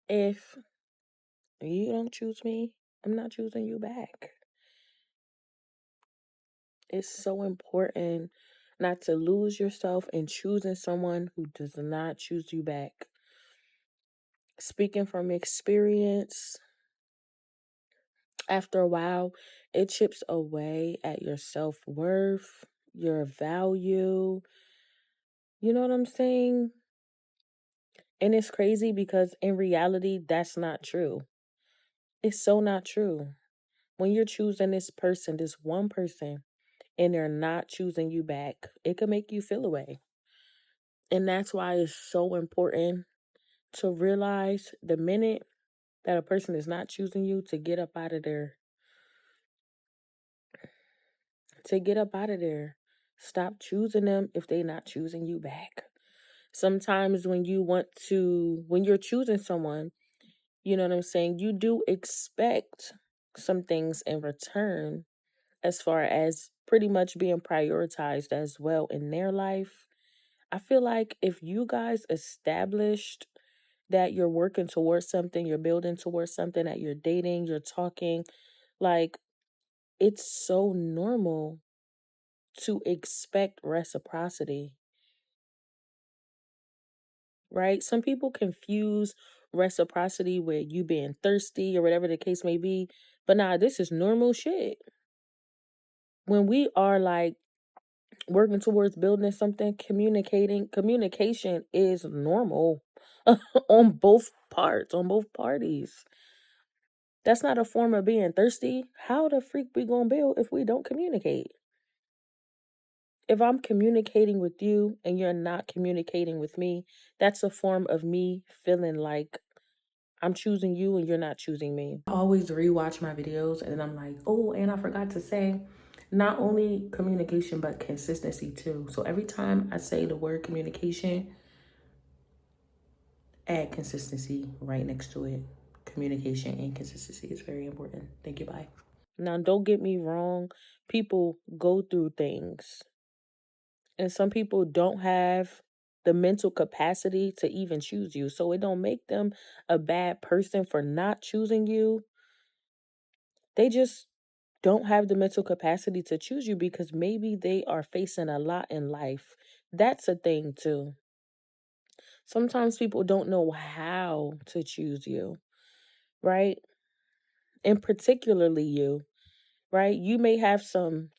If you don't choose me, I'm not choosing you back. It's so important not to lose yourself in choosing someone who does not choose you back. Speaking from experience, after a while, it chips away at your self worth, your value. You know what I'm saying? And it's crazy because in reality, that's not true. It's so not true. When you're choosing this person, this one person, and they're not choosing you back, it can make you feel away. And that's why it's so important to realize the minute that a person is not choosing you, to get up out of there. To get up out of there. Stop choosing them if they're not choosing you back. Sometimes when you're choosing someone, you know what I'm saying, you do expect some things in return as far as pretty much being prioritized as well in their life. I feel like if you guys established that you're working towards something, you're building towards something, that you're dating, you're talking, like it's so normal to expect reciprocity, right? Some people confuse reciprocity with you being thirsty or whatever the case may be, but nah, this is normal shit. When we are like working towards building something, communication is normal on both parts, on both parties. That's not a form of being thirsty. How the freak we gonna build if we don't communicate? If I'm communicating with you and you're not communicating with me, that's a form of me feeling like I'm choosing you and you're not choosing me. I always rewatch my videos and I'm like, oh, and I forgot to say, not only communication, but consistency too. So every time I say the word communication, add consistency right next to it. Communication and consistency is very important. Thank you. Bye. Now, don't get me wrong. People go through things, and some people don't have the mental capacity to even choose you. So it don't make them a bad person for not choosing you. They just don't have the mental capacity to choose you because maybe they are facing a lot in life. That's a thing too. Sometimes people don't know how to choose you, right? And particularly you, right? You may have some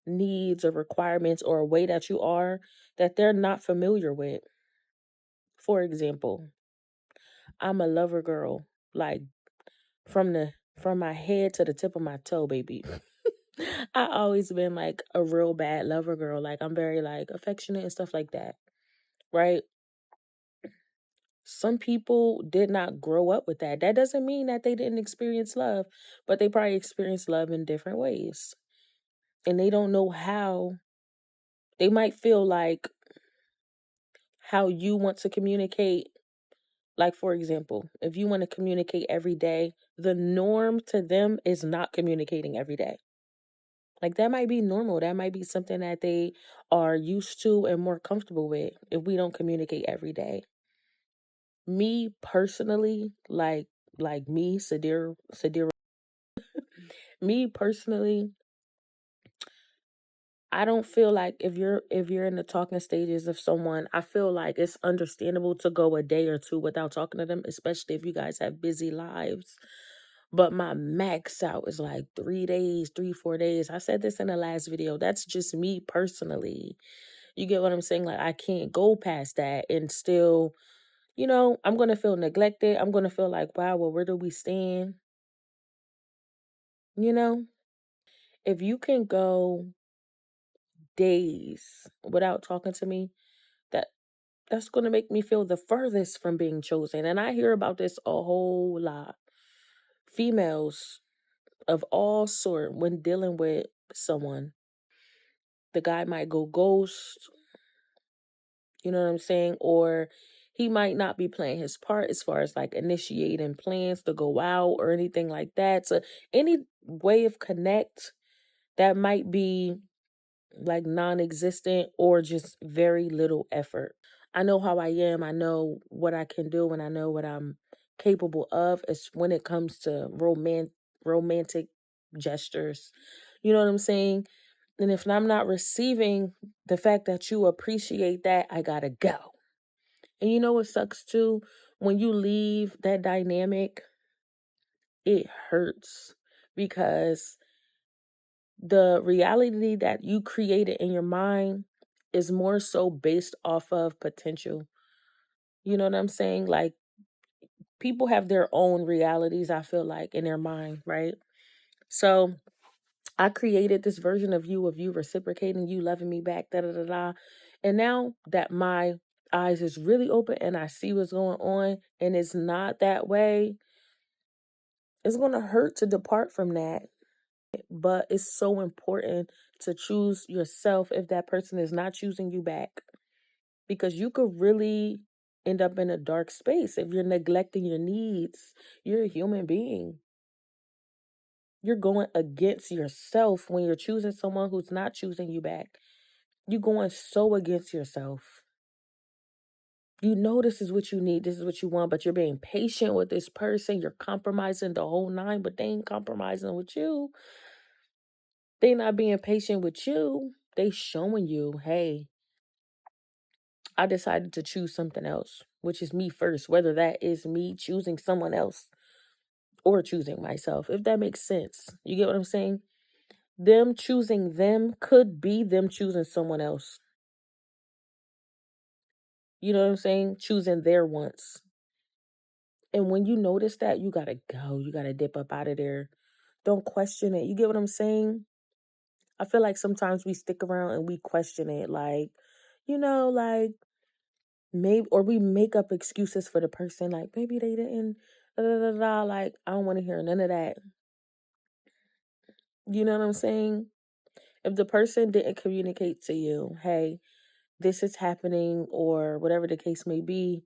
needs or requirements or a way that you are that they're not familiar with. For example, I'm a lover girl, like from my head to the tip of my toe, baby. I always been like a real bad lover girl. Like I'm very like affectionate and stuff like that. Right? Some people did not grow up with that. That doesn't mean that they didn't experience love, but they probably experienced love in different ways. And they don't know how. They might feel like how you want to communicate. Like, for example, if you want to communicate every day, the norm to them is not communicating every day. Like, that might be normal. That might be something that they are used to and more comfortable with if we don't communicate every day. Me personally, like me, Sadir, me personally, I don't feel like if you're in the talking stages of someone, I feel like it's understandable to go a day or two without talking to them, especially if you guys have busy lives. But my max out is like 3 days, 4 days. I said this in the last video. That's just me personally. You get what I'm saying? Like I can't go past that and still, I'm gonna feel neglected. I'm gonna feel like, wow, well, where do we stand? You know? If you can go days without talking to me, that that's going to make me feel the furthest from being chosen. And I hear about this a whole lot. Females of all sort, when dealing with someone, the guy might go ghost, you know what I'm saying? Or he might not be playing his part as far as like initiating plans to go out or anything like that. So any way of connect that might be like non-existent or just very little effort. I know how I am. I know what I can do and I know what I'm capable of is when it comes to romantic gestures. You know what I'm saying? And if I'm not receiving the fact that you appreciate that, I gotta go. And you know what sucks too? When you leave that dynamic, it hurts because the reality that you created in your mind is more so based off of potential. You know what I'm saying? Like, people have their own realities, I feel like, in their mind, right? So I created this version of you reciprocating, you loving me back, da da da da. And now that my eyes is really open and I see what's going on and it's not that way, it's going to hurt to depart from that. But it's so important to choose yourself if that person is not choosing you back, because you could really end up in a dark space if you're neglecting your needs. You're a human being. You're going against yourself when you're choosing someone who's not choosing you back. You're going so against yourself. You know this is what you need, this is what you want, but you're being patient with this person. You're compromising the whole nine, but they ain't compromising with you. They not being patient with you. They showing you, hey, I decided to choose something else, which is me first, whether that is me choosing someone else or choosing myself, if that makes sense. You get what I'm saying? Them choosing them could be them choosing someone else. You know what I'm saying? Choosing their wants. And when you notice that, you gotta go. You gotta dip up out of there. Don't question it. You get what I'm saying? I feel like sometimes we stick around and we question it. Like, like maybe, or we make up excuses for the person. Like, maybe they didn't, da, da, da, da. Like, I don't want to hear none of that. You know what I'm saying? If the person didn't communicate to you, hey, this is happening, or whatever the case may be,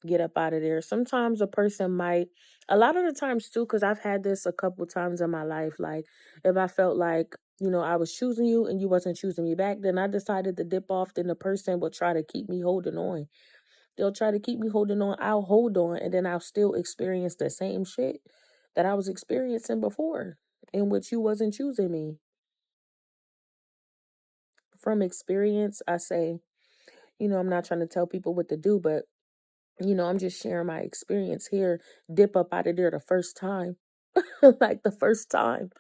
get up out of there. Sometimes a person might, a lot of the times too, because I've had this a couple times in my life. Like, if I felt like, I was choosing you and you wasn't choosing me back, then I decided to dip off. Then the person will try to keep me holding on. They'll try to keep me holding on. I'll hold on, and then I'll still experience the same shit that I was experiencing before, in which you wasn't choosing me. From experience, I say, I'm not trying to tell people what to do, but I'm just sharing my experience here. Dip up out of there the first time. Like the first time.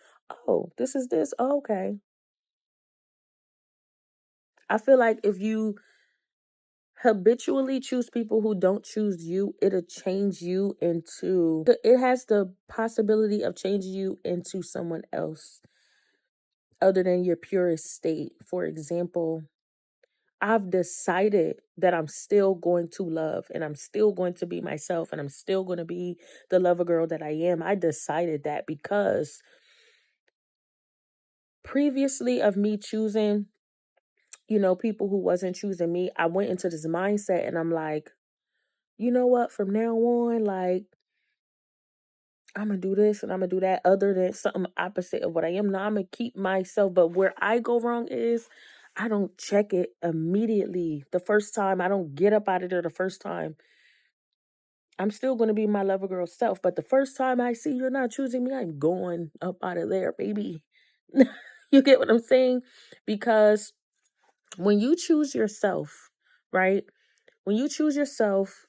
Oh, this is this. Oh, okay. I feel like if you habitually choose people who don't choose you, it has the possibility of changing you into someone else other than your purest state. For example, I've decided that I'm still going to love and I'm still going to be myself and I'm still going to be the lover girl that I am. I decided that because previously of me choosing, people who wasn't choosing me, I went into this mindset and I'm like, you know what, from now on, like, I'm gonna do this and I'm gonna do that other than something opposite of what I am. Now I'm gonna keep myself, but where I go wrong is I don't check it immediately. The first time, I don't get up out of there the first time. I'm still gonna be my lover girl self, but the first time I see you're not choosing me, I'm going up out of there, baby. You get what I'm saying? Because when you choose yourself, right? When you choose yourself,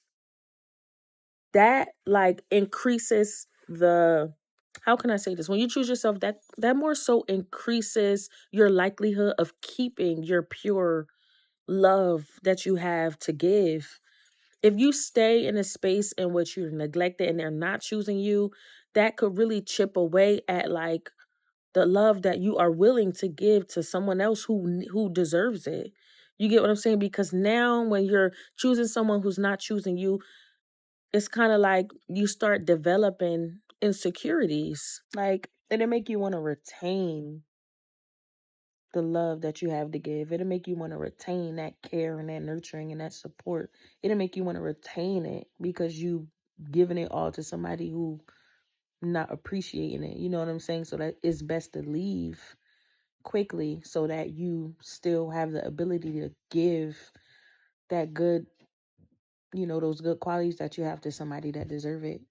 that like increases the, how can I say this? When you choose yourself, that more so increases your likelihood of keeping your pure love that you have to give. If you stay in a space in which you're neglected and they're not choosing you, that could really chip away at like the love that you are willing to give to someone else who deserves it. You get what I'm saying? Because now when you're choosing someone who's not choosing you, it's kind of like you start developing insecurities. Like, it'll make you want to retain the love that you have to give. It'll make you want to retain that care and that nurturing and that support. It'll make you want to retain it because you giving it all to somebody who not appreciating it. You know what I'm saying? So that it's best to leave quickly so that you still have the ability to give that good, those good qualities that you have to somebody that deserve it.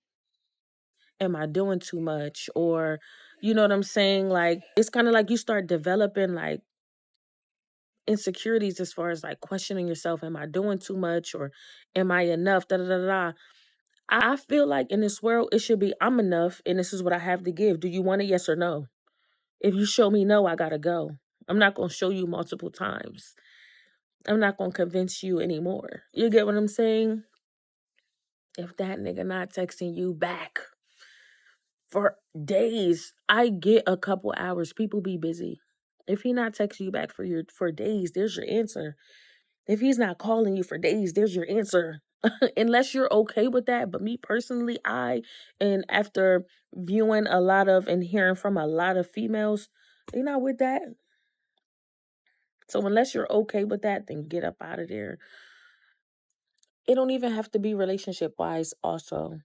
am I doing too much? Or, you know what I'm saying? Like, it's kind of like you start developing like insecurities as far as like questioning yourself. Am I doing too much? Or am I enough? Da da da da. I feel like in this world, it should be I'm enough and this is what I have to give. Do you want it? Yes or no? If you show me no, I gotta go. I'm not gonna show you multiple times. I'm not gonna convince you anymore. You get what I'm saying? If that nigga not texting you back for days, I get a couple hours. People be busy. If he not texting you back for days, there's your answer. If he's not calling you for days, there's your answer. Unless you're okay with that. But me personally, and after viewing a lot of and hearing from a lot of females, they not with that. So unless you're okay with that, then get up out of there. It don't even have to be relationship wise also.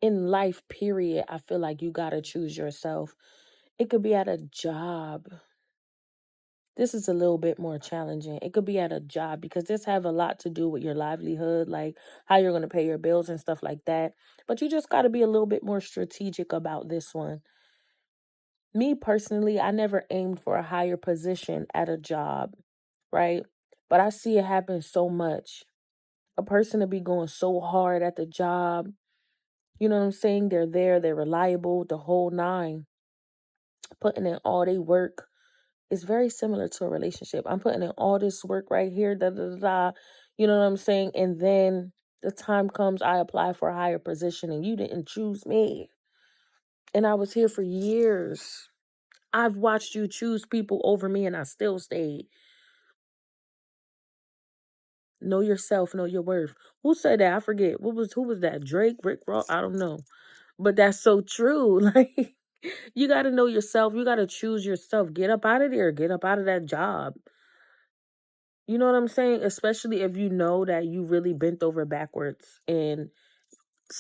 In life, period, I feel like you gotta choose yourself. It could be at a job. This is a little bit more challenging. It could be at a job because this have a lot to do with your livelihood, like how you're gonna pay your bills and stuff like that. But you just gotta be a little bit more strategic about this one. Me personally, I never aimed for a higher position at a job, right? But I see it happen so much. A person to be going so hard at the job, you know what I'm saying? They're there, they're reliable, the whole nine, putting in all they work. It's very similar to a relationship. I'm putting in all this work right here, da da da da. You know what I'm saying? And then the time comes, I apply for a higher position, and you didn't choose me. And I was here for years. I've watched you choose people over me, and I still stayed. Know yourself, know your worth. Who said that? I forget. Who was that? Drake, Rick Ross? I don't know. But that's so true. Like, you got to know yourself. You got to choose yourself. Get up out of there. Get up out of that job. You know what I'm saying? Especially if you know that you really bent over backwards and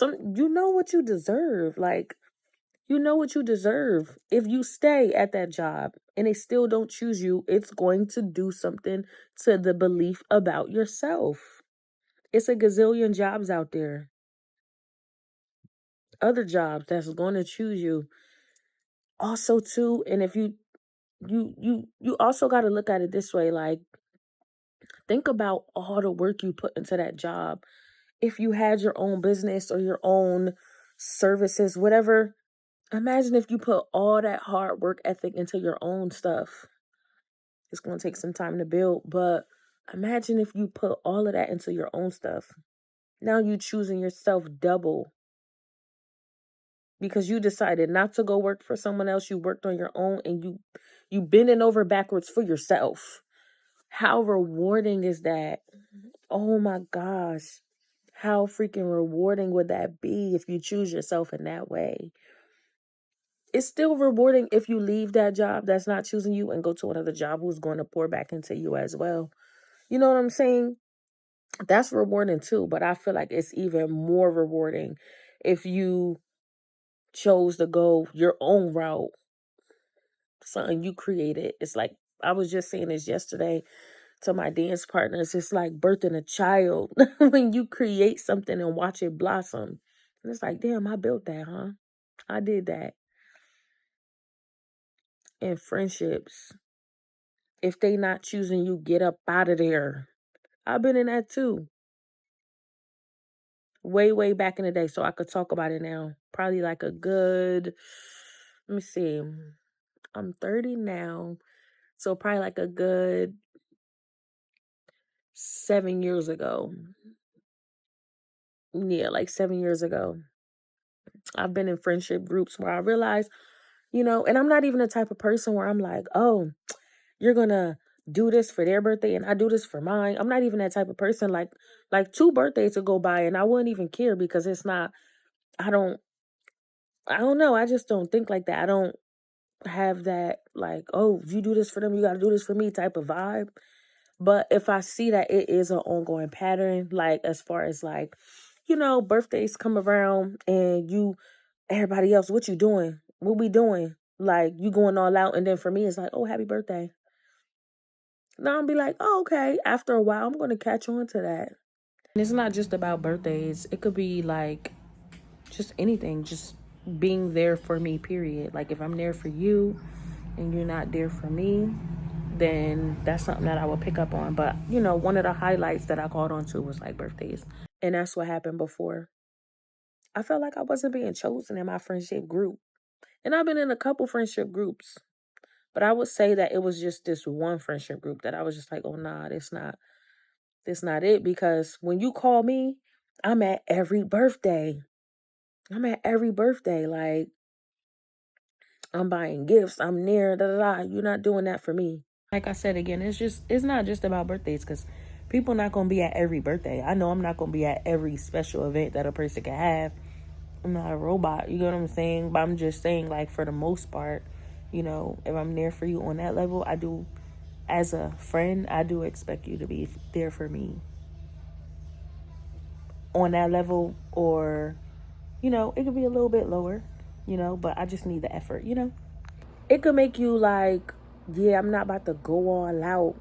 you know what you deserve. Like, you know what you deserve. If you stay at that job and they still don't choose you, it's going to do something to the belief about yourself. It's a gazillion jobs out there. Other jobs that's going to choose you. Also too, and if you also got to look at it this way, like think about all the work you put into that job. If you had your own business or your own services, whatever, imagine if you put all that hard work ethic into your own stuff. It's going to take some time to build, but imagine if you put all of that into your own stuff. Now you choosing yourself double because you decided not to go work for someone else. You worked on your own and you bending over backwards for yourself. How rewarding is that? Oh my gosh. How freaking rewarding would that be if you choose yourself in that way? It's still rewarding if you leave that job that's not choosing you and go to another job who's going to pour back into you as well. You know what I'm saying? That's rewarding too, but I feel like it's even more rewarding if you chose to go your own route, something you created. It's like I was just saying this yesterday to my dance partners. It's like birthing a child when you create something and watch it blossom. And it's like, damn, I built that, huh? I did that. And friendships, if they not choosing you, get up out of there. I've been in that too. Way, way back in the day. So I could talk about it now. Probably like a good, let me see. I'm 30 now. So probably like a good 7 years ago. Yeah, like 7 years ago. I've been in friendship groups where I realized, and I'm not even the type of person where I'm like, oh, you're gonna do this for their birthday and I do this for mine. I'm not even that type of person. Like 2 birthdays will go by and I wouldn't even care because it's not, I don't I don't know. I just don't think like that. I don't have that like, oh, if you do this for them, you gotta do this for me type of vibe. But if I see that it is an ongoing pattern, like as far as like, birthdays come around and everybody else, what you doing? What we doing? Like you going all out, and then for me, it's like, oh, happy birthday. Now I'll be like, oh, okay. After a while, I'm gonna catch on to that. And it's not just about birthdays. It could be like just anything. Just being there for me, period. Like, if I'm there for you and you're not there for me, then that's something that I would pick up on. But, you know, one of the highlights that I caught on to was like birthdays. And that's what happened before. I felt like I wasn't being chosen in my friendship group. And I've been in a couple friendship groups. But I would say that it was just this one friendship group that I was just like, oh nah, that's not it. Because when you call me, I'm at every birthday. I'm at every birthday. Like, I'm buying gifts. I'm near, da da da. You're not doing that for me. Like I said again, it's not just about birthdays, because people not gonna be at every birthday. I know I'm not gonna be at every special event that a person can have. I'm not a robot, you know what I'm saying? But I'm just saying, like, for the most part, you know, if I'm there for you on that level, I do, as a friend, I do expect you to be there for me on that level. Or, you know, it could be a little bit lower, you know, but I just need the effort, you know? It could make you like, yeah, I'm not about to go all out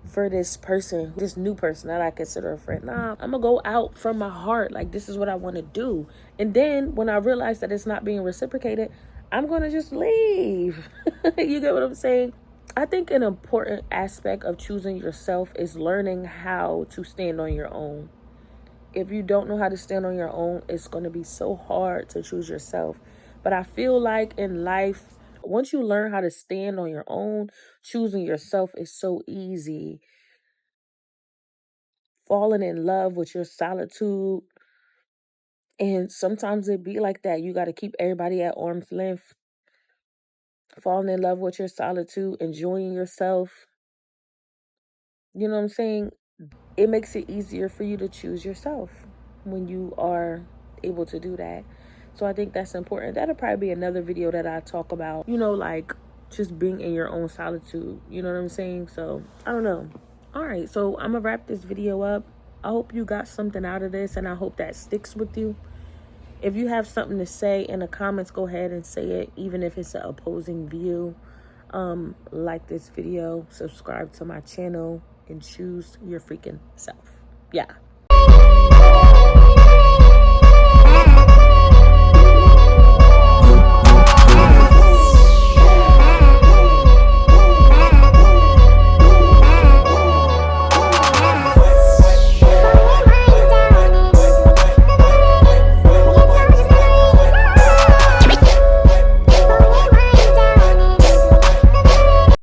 for this person, this new person that I consider a friend. Nah, I'm gonna go out from my heart. Like, this is what I want to do. And then when I realize that it's not being reciprocated, I'm gonna just leave. You get what I'm saying? I think an important aspect of choosing yourself is learning how to stand on your own. If you don't know how to stand on your own, it's going to be so hard to choose yourself. But I feel like in life, once you learn how to stand on your own, choosing yourself is so easy. Falling in love with your solitude. And sometimes it be like that. You got to keep everybody at arm's length. Falling in love with your solitude, enjoying yourself. You know what I'm saying? It makes it easier for you to choose yourself when you are able to do that. So I think that's important. That'll probably be another video that I talk about, you know, like just being in your own solitude. You know what I'm saying? So I don't know. All right, so I'm gonna wrap this video up. I hope you got something out of this, and I hope that sticks with you. If you have something to say in the comments, go ahead and say it, even if it's an opposing view. Like this video, subscribe to my channel, and choose your freaking self. Yeah.